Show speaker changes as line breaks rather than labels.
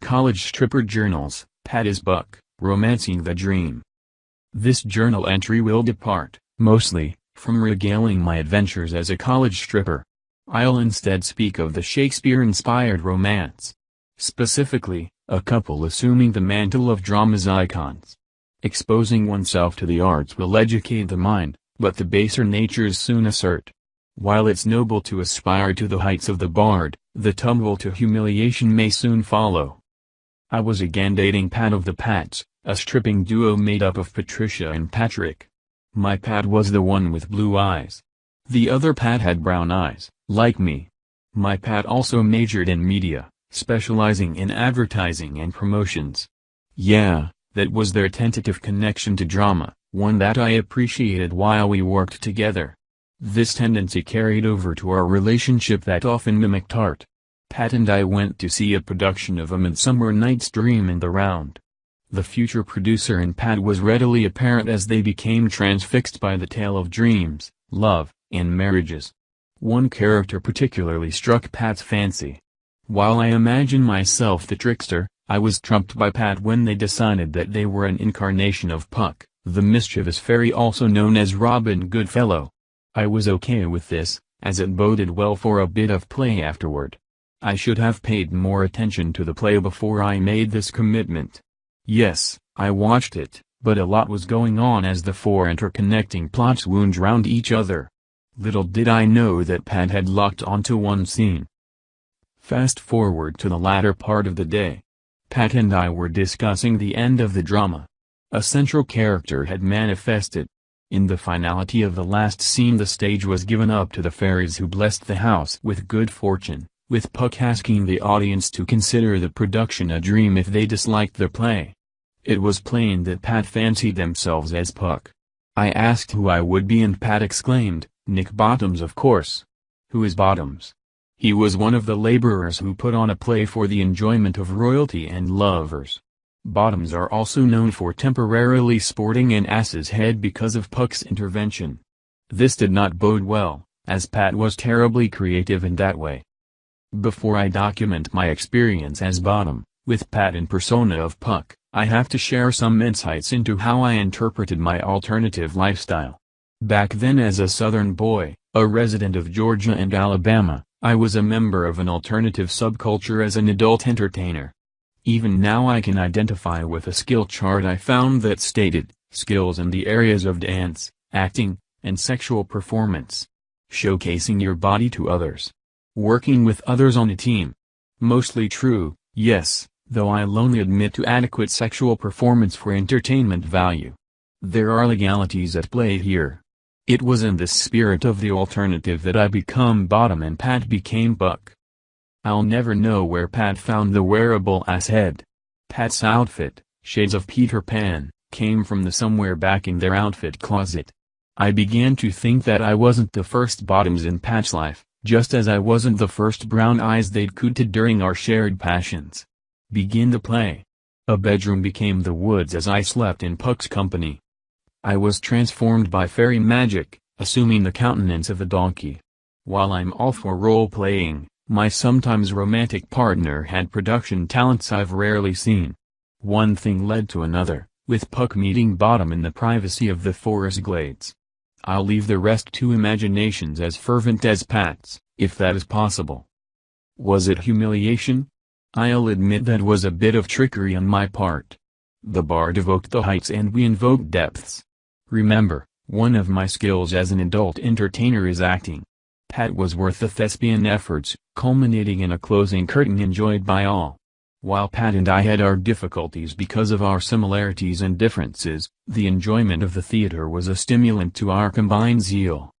College Stripper Journals, Pat is Buck, Romancing the Dream. This journal entry will depart, mostly, from regaling my adventures as a college stripper. I'll instead speak of the Shakespeare-inspired romance. Specifically, a couple assuming the mantle of drama's icons. Exposing oneself to the arts will educate the mind, but the baser natures soon assert. While it's noble to aspire to the heights of the bard, the tumble to humiliation may soon follow. I was again dating Pat of the Pats, a stripping duo made up of Patricia and Patrick. My Pat was the one with blue eyes. The other Pat had brown eyes, like me. My Pat also majored in media, specializing in advertising and promotions. Yeah, that was their tentative connection to drama, one that I appreciated while we worked together. This tendency carried over to our relationship that often mimicked art. Pat and I went to see a production of A Midsummer Night's Dream in the round. The future producer in Pat was readily apparent as they became transfixed by the tale of dreams, love, and marriages. One character particularly struck Pat's fancy. While I imagine myself the trickster, I was trumped by Pat when they decided that they were an incarnation of Puck, the mischievous fairy also known as Robin Goodfellow. I was okay with this, as it boded well for a bit of play afterward. I should have paid more attention to the play before I made this commitment. Yes, I watched it, but a lot was going on as the four interconnecting plots wound round each other. Little did I know that Pat had locked onto one scene. Fast forward to the latter part of the day. Pat and I were discussing the end of the drama. A central character had manifested. In the finality of the last scene the stage was given up to the fairies who blessed the house with good fortune, with Puck asking the audience to consider the production a dream if they disliked the play. It was plain that Pat fancied themselves as Puck. I asked who I would be and Pat exclaimed, "Nick Bottoms, of course." Who is Bottoms? He was one of the laborers who put on a play for the enjoyment of royalty and lovers. Bottoms are also known for temporarily sporting an ass's head because of Puck's intervention. This did not bode well, as Pat was terribly creative in that way. Before I document my experience as Bottom, with Pat in persona of Puck, I have to share some insights into how I interpreted my alternative lifestyle. Back then as a Southern boy, a resident of Georgia and Alabama, I was a member of an alternative subculture as an adult entertainer. Even now I can identify with a skill chart I found that stated, skills in the areas of dance, acting, and sexual performance. Showcasing your body to others. Working with others on a team. Mostly true, yes, though I'll only admit to adequate sexual performance for entertainment value. There are legalities at play here. It was in the spirit of the alternative that I become Bottom and Pat became Buck. I'll never know where Pat found the wearable ass head. Pat's outfit, shades of Peter Pan, came from the somewhere back in their outfit closet. I began to think that I wasn't the first Bottoms in Pat's life, just as I wasn't the first brown eyes they'd cooted during our shared passions. Begin the play. A bedroom became the woods as I slept in Puck's company. I was transformed by fairy magic, assuming the countenance of a donkey. While I'm all for role-playing, my sometimes romantic partner had production talents I've rarely seen. One thing led to another, with Puck meeting Bottom in the privacy of the forest glades. I'll leave the rest to imaginations as fervent as Pat's, if that is possible. Was it humiliation? I'll admit that was a bit of trickery on my part. The bard evoked the heights and we invoked depths. Remember, one of my skills as an adult entertainer is acting. Pat was worth the thespian efforts, culminating in a closing curtain enjoyed by all. While Pat and I had our difficulties because of our similarities and differences, the enjoyment of the theater was a stimulant to our combined zeal.